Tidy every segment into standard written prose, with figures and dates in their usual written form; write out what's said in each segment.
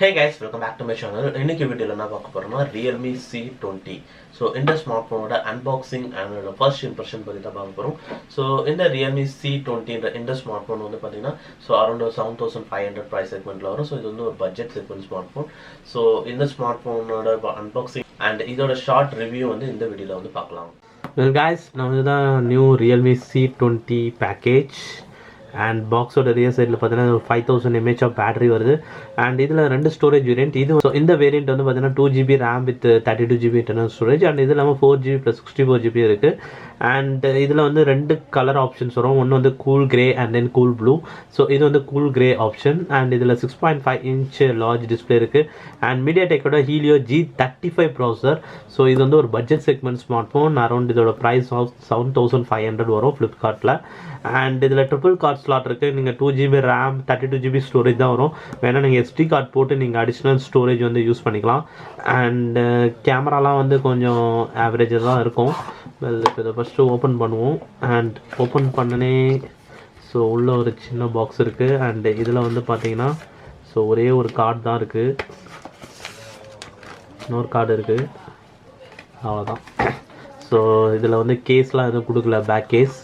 Hey guys, welcome back to my channel. இன்னைக்கு வீடியோல என்ன பார்க்க போறோம்னா Realme C20. So இந்த ஸ்மார்ட்போனோட அன்பாக்சிங் அண்ட் ஃபர்ஸ்ட் இம்ப்ரெஷன் பத்தி தான் பார்க்க போறோம். So இந்த Realme C20 இந்த ஸ்மார்ட்போன் வந்து பாத்தீங்கன்னா அரௌண்ட் 7500 பிரைஸ் செக்மெண்ட்ல வரும். So இது வந்து ஒரு பட்ஜெட் செக்மெண்ட் ஸ்மார்ட்போன். So இந்த ஸ்மார்ட்போனோட அன்பாக்சிங் அண்ட் இதோட ஷார்ட் ரிவ்யூ வந்து இந்த வீடியோல வந்து பார்க்கலாம். Well guys, நம்ம தான் new Realme C20 package and பாக்ஸோட ரியர் சைடில் பார்த்தீங்கன்னா 5000 mAh ஆஃப் பேட்டரி வருது. அண்ட் இதில் 2 ஸ்டோரேஜ் வேரியன்ட். இது ஸோ இந்த வேரியன்ட் வந்து பார்த்தீங்கன்னா 2GB RAM with 32GB internal storage. And இது இல்லாமல் 4GB + 64GB இருக்குது. அண்ட் இதில் வந்து 2 கலர் ஆப்ஷன்ஸ் வரும். ஒன்று வந்து cool grey and then cool blue. So இது வந்து கூல் கிரே ஆப்ஷன். அண்ட் இதில் 6.5 inch லார்ஜ் டிஸ்பிளே இருக்குது. அண்ட் மீடியாடெக்கோட ஹீலியோ G35 ப்ராசஸர். ஸோ இது வந்து ஒரு budget segment smartphone. Around இதோட ப்ரைஸ் ஆஃப் 7500 வரும் ஃப்ளிப்கார்ட்டில். அண்ட் இதில் ட்ரிபிள் கார்ட் ஸ்லாட் இருக்குது. நீங்கள் 2GB ரேம் 32GB ஸ்டோரேஜ் தான் வரும். வேணால் நீங்கள் SD கார்டு போட்டு நீங்கள் அடிஷ்னல் ஸ்டோரேஜ் வந்து யூஸ் பண்ணிக்கலாம். அண்ட் கேமராலாம் வந்து கொஞ்சம் ஆவரேஜாக தான் இருக்கும். இப்போ இதை ஃபஸ்ட்டு ஓப்பன் பண்ணுவோம். அண்ட் ஓப்பன் பண்ணனே ஸோ உள்ள ஒரு சின்ன பாக்ஸ் இருக்குது. அண்ட் இதில் வந்து பார்த்தீங்கன்னா ஸோ ஒரே ஒரு கார்டு தான் இருக்குது. இன்னொரு கார்டு இருக்குது, அவ்வளோதான். ஸோ இதில் வந்து கேஸ்லாம் எதுவும் கொடுக்கல, பேக் கேஸ்.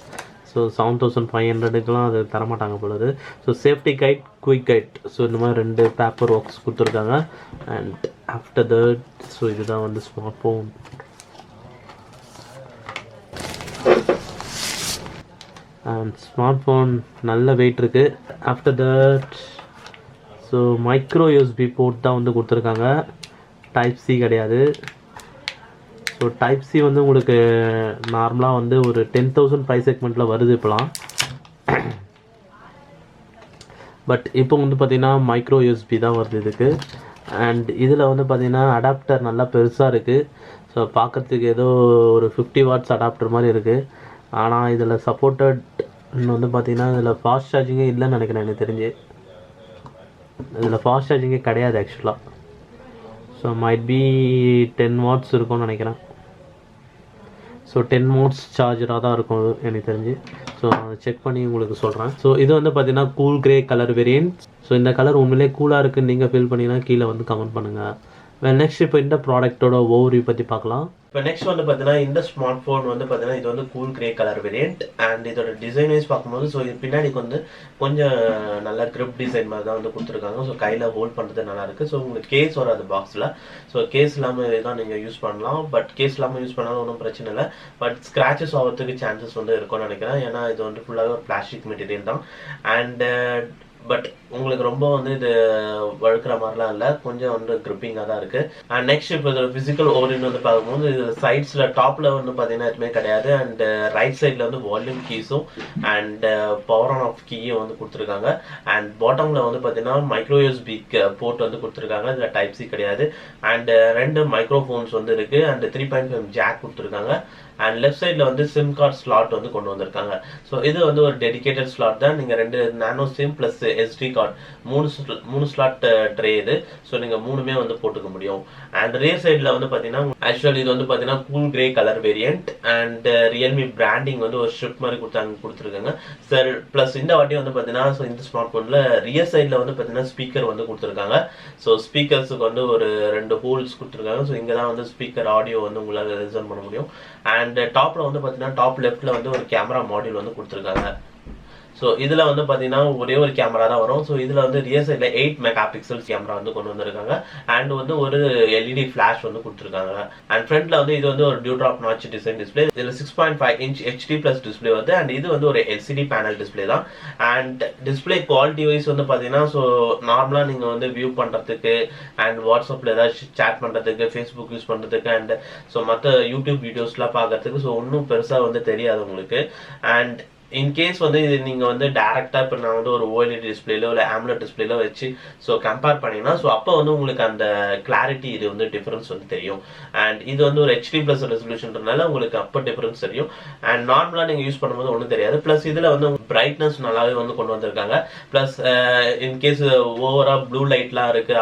ஸோ 7500க்குலாம் அது தரமாட்டாங்க போலது. So safety guide, quick guide, so இந்த மாதிரி 2 பேப்பர் ஒர்க்ஸ் கொடுத்துருக்காங்க. அண்ட் ஆஃப்டர் தட் ஸோ இதுதான் வந்து smartphone. And smartphone நல்ல வெயிட் இருக்குது. After that so micro USB port தான் வந்து கொடுத்துருக்காங்க, டைப் சி கிடையாது. ஸோ டைப் சி வந்து உங்களுக்கு நார்மலாக வந்து ஒரு 10,000 ப்ரைஸ் செக்மெண்ட்டில் வருது இப்போலாம். பட் இப்போ வந்து பார்த்திங்கன்னா மைக்ரோ யூஎஸ்பி தான் வருது இதுக்கு. அண்ட் இதில் வந்து பார்த்திங்கன்னா அடாப்டர் நல்லா பெருசாக இருக்குது. ஸோ பார்க்குறதுக்கு ஏதோ ஒரு 50 வாட்ஸ் அடாப்டர் மாதிரி இருக்குது. ஆனால் இதில் சப்போர்ட்டட் வந்து பார்த்திங்கன்னா இதில் ஃபாஸ்ட் சார்ஜிங்கே இல்லைன்னு நினைக்கிறேன் எனக்கு தெரிஞ்சு. இதில் ஃபாஸ்ட் சார்ஜிங்கே கிடையாது ஆக்சுவலாக. ஸோ மைட் பி 10 வாட்ஸ் இருக்கும்னு நினைக்கிறேன். ஸோ 10 வாட்ஸ் சார்ஜராக தான் இருக்கும் எனக்கு தெரிஞ்சு. ஸோ அதை செக் பண்ணி உங்களுக்கு சொல்கிறேன். ஸோ இது வந்து பார்த்தீங்கன்னா cool grey colour variant. So இந்த கலர் உண்மையிலே கூலாக இருக்குன்னு நீங்கள் ஃபீல் பண்ணிங்கன்னா கீழே வந்து கமெண்ட் பண்ணுங்கள். நெக்ஸ்ட் இப்போ இந்த ப்ராடக்ட்டோட ஓவர்வியூ பற்றி பார்க்கலாம். இப்போ நெக்ஸ்ட் வந்து பார்த்தீங்கன்னா இந்த ஸ்மார்ட் ஃபோன் வந்து பார்த்தீங்கன்னா இது வந்து cool grey colour variant. And இதோட டிசைன் வைஸ் பார்க்கும்போது ஸோ இது பின்னாடிக்கு வந்து கொஞ்சம் நல்ல கிரிப் டிசைன் மாதிரி தான் வந்து கொடுத்துருக்காங்க. ஸோ கையில் ஹோல்ட் பண்ணுறது நல்லா இருக்குது. ஸோ உங்களுக்கு கேஸ் வராது பாக்ஸில். ஸோ கேஸ் இல்லாமல் இதுதான் நீங்கள் யூஸ் பண்ணலாம். பட் கேஸ் இல்லாமல் யூஸ் பண்ணாலும் ஒன்றும் பிரச்சனை இல்லை. பட் ஸ்க்ராச்சஸ் ஆகிறதுக்கு சான்சஸ் வந்து இருக்கும்னு நினைக்கிறேன். ஏன்னா இது வந்து ஃபுல்லாகவே ஒரு பிளாஸ்டிக் மெட்டீரியல் தான். அண்ட் பட் உங்களுக்கு ரொம்ப வந்து இது வழுக்கிற மாதிரிலாம் இல்லை, கொஞ்சம் வந்து கிரிப்பிங்காக தான் இருக்குது. அண்ட் நெக்ஸ்ட் இப்போ இதோட ஃபிசிக்கல் ஓரியன் வந்து பார்க்கும்போது இது சைட்ஸில் டாப்பில் வந்து பார்த்தீங்கன்னா எதுவுமே கிடையாது. அண்ட் ரைட் சைடில் வந்து வால்யூம் கீஸும் அண்ட் பவர் ஆன் ஆஃப் கீயும் வந்து கொடுத்துருக்காங்க. அண்ட் பாட்டமில் வந்து பார்த்தீங்கன்னா மைக்ரோ யூஎஸ்பி போர்ட் வந்து கொடுத்துருக்காங்க. இதில் டைப் சி கிடையாது. அண்ட் 2 மைக்ரோஃபோன்ஸ் வந்து இருக்குது. அண்ட் 3.5 ஜாக் கொடுத்துருக்காங்க. அண்ட் லெஃப்ட் சைடில் வந்து சிம் கார்டு ஸ்லாட் வந்து கொண்டு வந்திருக்காங்க. ஸோ இது வந்து ஒரு டெடிகேட்டட் ஸ்லாட் தான். நீங்கள் 2 நானோ sim plus SD card 3 slot tray இது. ஸோ நீங்கள் 3மே வந்து போட்டுக்க முடியும். அண்ட் ரியர் சைடில் வந்து பார்த்தீங்கன்னா ஆக்சுவலி இது வந்து பார்த்தீங்கன்னா cool grey colour variant. And Realme branding வந்து ஒரு ஸ்ட்ரிப் மாதிரி கொடுத்துருக்காங்க சார். ப்ளஸ் இந்த வாட்டி வந்து பார்த்தீங்கன்னா ஸோ இந்த ஸ்மார்ட் ஃபோனில் ரியர் சைடில் வந்து பார்த்தீங்கன்னா ஸ்பீக்கர் வந்து கொடுத்துருக்காங்க. ஸோ ஸ்பீக்கர்ஸுக்கு வந்து ஒரு 2 ஹோல்ஸ் கொடுத்துருக்காங்க. ஸோ இங்கே தான் வந்து ஸ்பீக்கர் ஆடியோ வந்து உங்களால் லிசன் பண்ண முடியும். அண்ட் டாப்ல வந்து பார்த்தீங்கன்னா டாப் லெஃப்ட்ல வந்து ஒரு கேமரா மாடியூல் வந்து கொடுத்துருக்காங்க. ஸோ இதில் வந்து பார்த்தீங்கன்னா ஒரே ஒரு கேமரா தான் வரும். ஸோ இதில் வந்து ரியர் சைடில் 8 Megapixel கேமரா வந்து கொண்டு வந்திருக்காங்க. அண்ட் வந்து ஒரு LED ஃபிளாஷ் வந்து கொடுத்துருக்காங்க. அண்ட் ஃப்ரண்ட்ல வந்து இது வந்து ஒரு டியூட்ராப் நாட்ச் டிசைன் டிஸ்பிளே. இதில் 6.5 inch HD+ டிஸ்பிளே வருது. அண்ட் இது வந்து ஒரு LCD பேனல் டிஸ்பிளே தான். அண்ட் டிஸ்பிளே குவாலிட்டி வைஸ் வந்து பார்த்தீங்கன்னா ஸோ நார்மலாக நீங்கள் வந்து வியூ பண்ணுறதுக்கு அண்ட் வாட்ஸ்அப்பில் ஏதாச்சும் சேட் பண்ணுறதுக்கு, ஃபேஸ்புக் யூஸ் பண்ணுறதுக்கு அண்ட் ஸோ மற்ற யூடியூப் வீடியோஸ்லாம் பார்க்கறதுக்கு ஸோ ஒன்றும் பெருசாக வந்து தெரியாது உங்களுக்கு. அண்ட் இன்கேஸ் வந்து இது நீங்கள் வந்து டேரெக்டாக இப்போ நான் வந்து ஒரு OLED டிஸ்பிளேலோ இல்லை AMOLED டிஸ்பிளேலோ வச்சு ஸோ கம்பேர் பண்ணிங்கன்னா ஸோ அப்போ வந்து உங்களுக்கு அந்த கிளாரிட்டி இது வந்து டிஃபரன்ஸ் வந்து தெரியும். அண்ட் இது வந்து ஒரு HD+ ரெசல்யூஷன்றனால உங்களுக்கு அப்போ டிஃபரன்ஸ் தெரியும். அண்ட் நார்மலாக நீங்கள் யூஸ் பண்ணும்போது ஒன்றும் தெரியாது. ப்ளஸ் இதில் வந்து பிரைட்னஸ் நல்லாவே வந்து கொண்டு வந்திருக்காங்க. ப்ளஸ் இன்கேஸ் ஓவராக ப்ளூ லைட்லாம் இருக்குது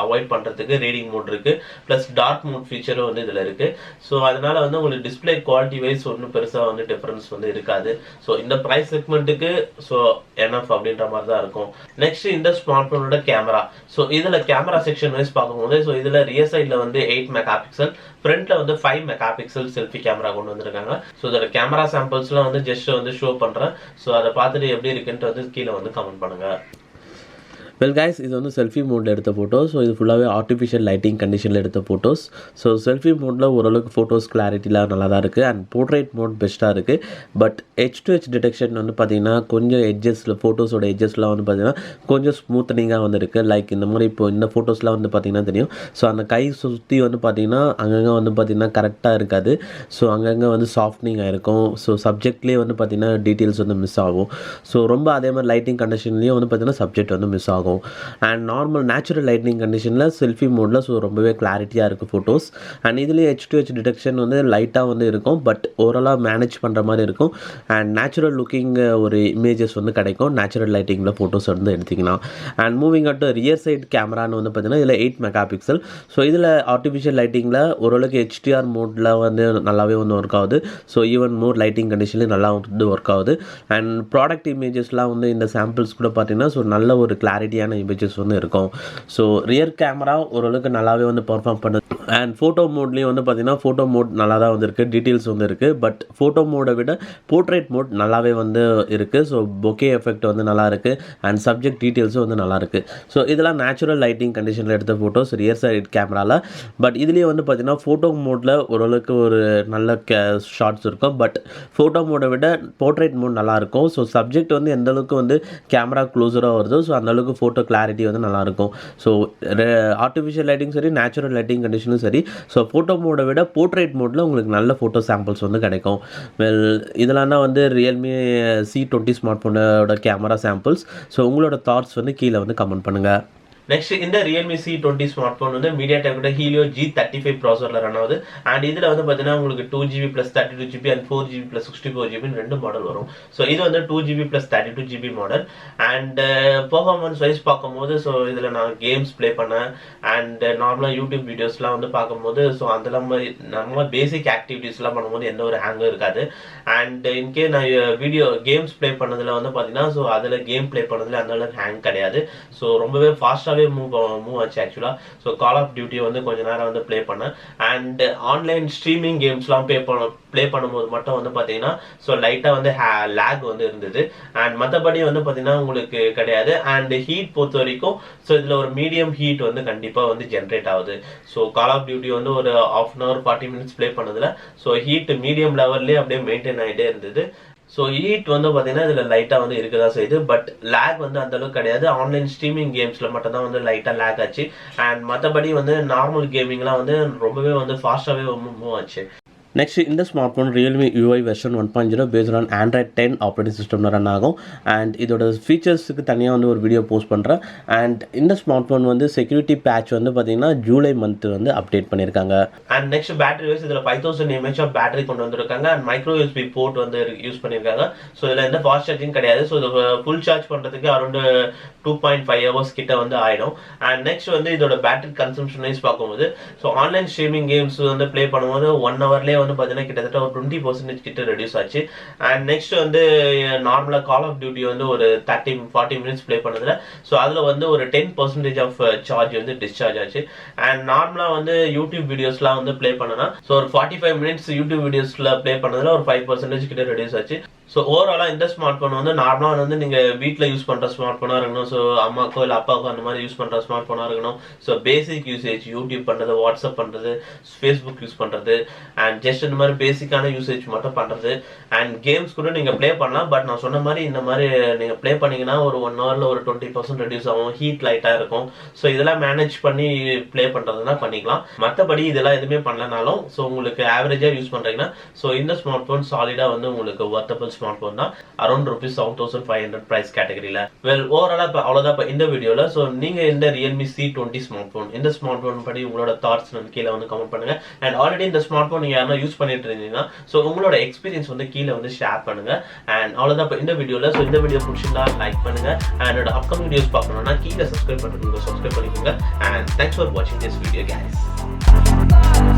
அவாய்ட் பண்ணுறதுக்கு ரீடிங் மோட் இருக்குது. ப்ளஸ் டார்க் மோட் ஃபீச்சரும் வந்து இதில் இருக்குது. ஸோ அதனால வந்து உங்களுக்கு டிஸ்பிளே குவாலிட்டி வைஸ் ஒன்றும் பெருசாக வந்து டிஃபரன்ஸ் வந்து இருக்காது. ஸோ இந்த இந்த ப்ரைஸ் செக்மெண்ட்டுக்கு ஸோ எனஃப் அப்படின்ற மாதிரி தான் இருக்கும். நெக்ஸ்ட் இந்த ஸ்மார்ட் ஃபோனோட கேமரா. ஸோ இதில் கேமரா செக்ஷன் வைஸ் பார்க்கும்போது ஸோ இதில் ரியர் சைடில் வந்து 8 மெகா பிக்சல், ஃப்ரண்ட்ல வந்து 5 மெகா பிக்சல் செல்ஃபி கேமரா கொண்டு வந்திருக்காங்க. ஸோ இதோட கேமரா சாம்பிள்ஸ்லாம் வந்து ஜஸ்ட் வந்து ஷோ பண்ணுறேன். ஸோ அதை பார்த்துட்டு எப்படி இருக்குன்ட்டு வந்து கீழே வந்து கமெண்ட் பண்ணுங்க. வெல் கைஸ், இது வந்து செல்ஃபி மோடில் எடுத்த ஃபோட்டோஸ். ஸோ இது ஃபுல்லாகவே ஆர்டிஃபிஷியல் லைட்டிங் கண்டிஷனில் எடுத்த ஃபோட்டோஸ். ஸோ செல்ஃபி மோடில் ஓரளவுக்கு ஃபோட்டோஸ் கிளாரிட்டிலாம் நல்லா தான் இருக்குது அண்ட் போர்ட்ரேட் மோட் பெஸ்ட்டாக இருக்குது. பட் H2H டிடெக்ஷன் வந்து பார்த்திங்கன்னா கொஞ்சம் எட்ஜஸில் ஃபோட்டோஸோட எட்ஜஸ்லாம் வந்து பார்த்திங்கன்னா கொஞ்சம் ஸ்மூத்தனிங்காக வந்து இருக்குது. லைக் இந்த மாதிரி இப்போ இந்த ஃபோட்டோஸ்லாம் வந்து பார்த்திங்கன்னா தெரியும். ஸோ அந்த கை சுற்றி வந்து பார்த்திங்கன்னா அங்கங்கே வந்து பார்த்திங்கன்னா கரெக்டாக இருக்காது. ஸோ அங்கங்கே வந்து சாஃப்ட்னிங்காக இருக்கும். ஸோ சப்ஜெக்ட்லேயே வந்து பார்த்திங்கன்னா டீட்டெயில்ஸ் வந்து மிஸ் ஆகும். ஸோ ரொம்ப அதே மாதிரி லைட்டிங் கண்டிஷன்லேயும் வந்து பார்த்திங்கன்னா சப்ஜெக்ட் வந்து மிஸ் ஆகும். அண்ட் நார்மல் நேச்சுரல் லைட்னிங் கண்டிஷனில் செல்ஃபி மோடில் ஸோ ரொம்பவே கிளாரிட்டியாக இருக்குது ஃபோட்டோஸ். அண்ட் இதுலேயே H2H டிடெக்ஷன் வந்து லைட்டாக வந்து இருக்கும். பட் ஓவராலாக மேனேஜ் பண்ணுற மாதிரி இருக்கும். அண்ட் நேச்சுரல் லுக்கிங் ஒரு இமேஜஸ் வந்து கிடைக்கும் நேச்சுரல் லைட்டிங்கில் ஃபோட்டோஸ் வந்து எடுத்திங்கன்னா. And moving out rear side கேமரான்னு வந்து பார்த்திங்கன்னா இதில் 8 மெகா பிக்சல். ஸோ இதில் ஆர்டிஃபிஷியல் லைட்டிங்கில் ஓரளவுக்கு HDR மோடில் வந்து நல்லாவே வந்து ஒர்க் ஆகுது. ஸோ ஈவன் மோர் லைட்டிங் கண்டிஷன்லேயும் நல்லா வந்து ஒர்க் ஆகுது. அண்ட் ப்ராடக்ட் இமேஜஸ்லாம் வந்து இந்த சாம்பிள்ஸ் கூட பார்த்திங்கன்னா ஸோ நல்ல ஒரு கிளாரிட்டியான இமேஜஸ் வந்து இருக்கும். ஸோ ரியர் கேமரா ஓரளவுக்கு நல்லாவே வந்து பர்ஃபார்ம் பண்ணுது. அண்ட் ஃபோட்டோ மோட்லேயும் வந்து பார்த்திங்கன்னா ஃபோட்டோ மோட் நல்லா தான் வந்து இருக்குது, டீட்டெயில்ஸ் வந்து இருக்குது. பட் ஃபோட்டோ மோடை விட போர்ட்ரேட் மோட் நல்லாவே வந்து இருக்குது. ஸோ பொக்கே எஃபெக்ட் வந்து நல்லா இருக்குது அண்ட் சப்ஜெக்ட் டீட்டெயில்ஸும் வந்து நல்லா இருக்குது. ஸோ இதெல்லாம் நேச்சுரல் லைட்டிங் கண்டிஷனில் எடுத்த ஃபோட்டோஸ் ரியர் சைட் கேமராவில். பட் இதுலேயே வந்து பார்த்திங்கன்னா ஃபோட்டோ மோடில் ஓரளவுக்கு ஒரு நல்ல ஷார்ட்ஸ் இருக்கும். பட் ஃபோட்டோ மோடை விட போர்ட்ரேட் மோட் நல்லாயிருக்கும். ஸோ சப்ஜெக்ட் வந்து எந்தளவுக்கு வந்து கேமரா க்ளோஸராக வருதோ ஸோ அந்தளவுக்கு ஃபோட்டோ கிளாரிட்டி வந்து நல்லாயிருக்கும். ஸோ ஆர்டிஃபிஷியல் லைட்டிங் சரி, நேச்சுரல் லைட்டிங் கண்டிஷனும் சரி, ஸோ ஃபோட்டோ மோடை விட போர்ட்ரேட் மோடில் உங்களுக்கு நல்ல ஃபோட்டோ சாம்பிள்ஸ் வந்து கிடைக்கும். வெல், இதெல்லாம் தான் வந்து Realme C20 ஸ்மார்ட் ஃபோனோட கேமரா சாம்பிள்ஸ். ஸோ உங்களோட தாட்ஸ் வந்து கீழே வந்து கமெண்ட் பண்ணுங்கள். நெக்ஸ்ட் இந்த Realme C20 ஸ்மார்ட் ஃபோன் வந்து MediaTek Helio G35 ப்ராசரில் ரன் ஆகுது. அண்ட் இதில் வந்து பார்த்தீங்கன்னா உங்களுக்கு 2GB + 32GB and 4GB + 64GB ரெண்டு மாடல் வரும். ஸோ இது வந்து 2GB + 32GB model. And performance wise பார்க்கும்போது ஸோ இதில் நான் கேம்ஸ் ப்ளே பண்ணேன் அண்ட் நார்மலாக யூடியூப் வீடியோஸ்லாம் வந்து பார்க்கும்போது ஸோ அதெல்லாம் மாதிரி நம்ம பேசிக் ஆக்டிவிட்டீஸ்லாம் பண்ணும்போது எந்த ஒரு ஹேங்கும் இருக்காது. அண்ட் இன்கே நான் வீடியோ கேம்ஸ் ப்ளே பண்ணதில் வந்து பார்த்தீங்கன்னா ஸோ அதில் கேம் ப்ளே பண்ணதில் அந்த அளவுக்கு ஹேங் கிடையாது. ஸோ ரொம்பவே ஃபாஸ்ட்டாகவே மூவ் ஆச்சு ஆக்சுவலாக. ஸோ கால் ஆஃப் டியூட்டி வந்து கொஞ்ச நேரம் வந்து ப்ளே பண்ணேன். அண்ட் ஆன்லைன் ஸ்ட்ரீமிங் கேம்ஸ்லாம் ப்ளே பண்ணும்போது மட்டும் வந்து பார்த்தீங்கன்னா ஸோ லைட்டாக வந்து லேக் வந்து இருந்தது. அண்ட் மற்றபடி வந்து பார்த்தீங்கன்னா உங்களுக்கு கிடையாது. அண்ட் ஹீட் பொறுத்த வரைக்கும் ஸோ இதில் ஒரு மீடியம் ஹீட் வந்து கண்டிப்பாக வந்து ஜென்ரேட் ஆகுது. ஸோ கால் ஆஃப் டியூட்டி வந்து ஒரு 1/2 hour 40 minutes ப்ளே பண்ணதில் ஸோ ஹீட் மீடியம் லெவல்லே அப்படியே மெயின்டைன் ஆகிட்டே இருந்தது. ஸோ ஹீட் வந்து பார்த்தீங்கன்னா இதில் லைட்டாக வந்து இருக்க தான் செய்யுது. பட் லேக் வந்து அந்தளவுக்கு கிடையாது. ஆன்லைன் ஸ்ட்ரீமிங் கேம்ஸில் மட்டும் தான் வந்து லைட்டாக லேக் ஆச்சு. அண்ட் மற்றபடி வந்து நார்மல் கேமிங்லாம் வந்து ரொம்பவே வந்து ஃபாஸ்ட்டாகவே மூவ் ஆச்சு. நெக்ஸ்ட் இந்த smart phone Realme UI version 1.0 based on Android 10 operating சிஸ்டமில் ரன் ஆகும். அண்ட் இதோட ஃபீச்சர்ஸுக்கு தனியாக வந்து ஒரு வீடியோ போஸ்ட் பண்ணுறேன். அண்ட் இந்த ஸ்மார்ட் ஃபோன் வந்து செக்யூரிட்டி பேட்ச் வந்து பார்த்தீங்கன்னா ஜூலை மந்த் வந்து அப்டேட் பண்ணியிருக்காங்க. அண்ட் நெக்ஸ்ட் பேட்டரி வைஸ் இதில் 5000 mAh ஆஃப் பேட்டரி கொண்டு வந்திருக்காங்க. அண்ட் மைக்ரோ USB போர்ட் வந்து யூஸ் பண்ணியிருக்காங்க. ஸோ இதில் எந்த ஃபாஸ்ட் சார்ஜிங் கிடையாது. ஸோ இது ஃபுல் சார்ஜ் பண்ணுறதுக்கு அரௌண்ட் 2.5 hours கிட்ட வந்து ஆயிடும். அண்ட் நெக்ஸ்ட் வந்து இதோட பேட்டரி கன்சம்ஷன் வைஸ் பார்க்கும்போது ஸோ ஆன்லைன் ஸ்ட்ரீமிங் கேம்ஸ் வந்து ப்ளே பண்ணும்போது 1 hourலேயே வந்து பார்த்தீங்கன்னா கிட்டத்தட்ட ஒரு 20% கிட்ட ரெடியூஸ் ஆச்சு. அண்ட் நெக்ஸ்ட் வந்து நார்மலாக கால் ஆஃப் டியூட்டி வந்து ஒரு 30-40 minutes ப்ளே பண்ணதில் ஸோ அதில் வந்து ஒரு 10% ஆஃப் சார்ஜ் வந்து டிஸ்சார்ஜ் ஆச்சு. அண்ட் நார்மலாக வந்து யூடியூப் வீடியோஸ்லாம் வந்து ப்ளே பண்ணனா ஸோ ஒரு 45 minutes யூடியூப் வீடியோஸில் ப்ளே பண்ணதில் ஒரு 5% கிட்ட ரெடியூஸ் ஆச்சு. ஸோ ஓவராலாக இந்த ஸ்மார்ட் ஃபோன் வந்து நார்மலாக வந்து நீங்கள் வீட்டில் யூஸ் பண்ணுற ஸ்மார்ட் ஃபோனாக இருக்கணும். ஸோ அம்மாக்கோ இல்லை அப்பாவுக்கோ அந்த மாதிரி யூஸ் பண்ணுற ஸ்மார்ட் ஃபோனாக இருக்கணும். ஸோ பேசிக் யூசேஜ் யூடியூப் பண்ணுறது, வாட்ஸ்அப் பண்ணுறது, ஃபேஸ்புக் யூஸ் பண்ணுறது அண்ட் ஜஸ்ட் இந்த மாதிரி பேசிக்கான யூசேஜ் மட்டும் பண்ணுறது. அண்ட் கேம்ஸ் கூட நீங்கள் ப்ளே பண்ணலாம். பட் நான் சொன்ன மாதிரி இந்த மாதிரி நீங்கள் ப்ளே பண்ணிங்கன்னா ஒரு 1 hourல ஒரு 20% ரெடியூஸ் ஆகும். ஹீட் லைட்டாக இருக்கும். ஸோ இதெல்லாம் மேனேஜ் பண்ணி ப்ளே பண்ணுறதுனா பண்ணிக்கலாம். மற்றபடி இதெல்லாம் எதுவுமே பண்ணலனாலும் ஸோ உங்களுக்கு ஆவரேஜாக யூஸ் பண்ணுறீங்கன்னா ஸோ இந்த ஸ்மார்ட் ஃபோன் சாலிடாக வந்து உங்களுக்கு வர்த்தபிள் ஸ்மார்ட் ஃபோன் தான். அரௌண்ட் ₹7,500 பிரைஸ் கேட்டகரியில். வெல், ஓவராலாக இப்போ அவ்வளோதான் இப்போ இந்த வீடியோவில். ஸோ நீங்கள் இந்த Realme C20 ஸ்மார்ட் ஃபோன் இந்த ஸ்மார்ட் ஃபோன் படி உங்களோட தாட்ஸ் வந்து கீழே வந்து கமெண்ட் பண்ணுங்க. அண்ட் ஆல்ரெடி இந்த ஸ்மார்ட் ஃபோன் நீங்கள் யாரும் யூஸ் பண்ணிட்டு இருந்தீங்கன்னா ஸோ உங்களோட எக்ஸ்பீரியன்ஸ் வந்து கீழே வந்து ஷேர் பண்ணுங்க. அண்ட் அவ்வளோதான் இப்போ இந்த வீடியோவில். ஸோ இந்த வீடியோ பிடிச்சிருந்தா லைக் பண்ணுங்க. அண்ட் என்னோட அப்கமிங் வீடியோஸ் பார்க்கணும்னா கீழே சப்ஸ்கிரைப் பண்ணுறதுக்கு சப்ஸ்கிரைப் பண்ணிக்கோங்க. அண்ட் தேங்க்ஸ் ஃபார் வாட்சிங் திஸ் வீடியோ கைஸ்.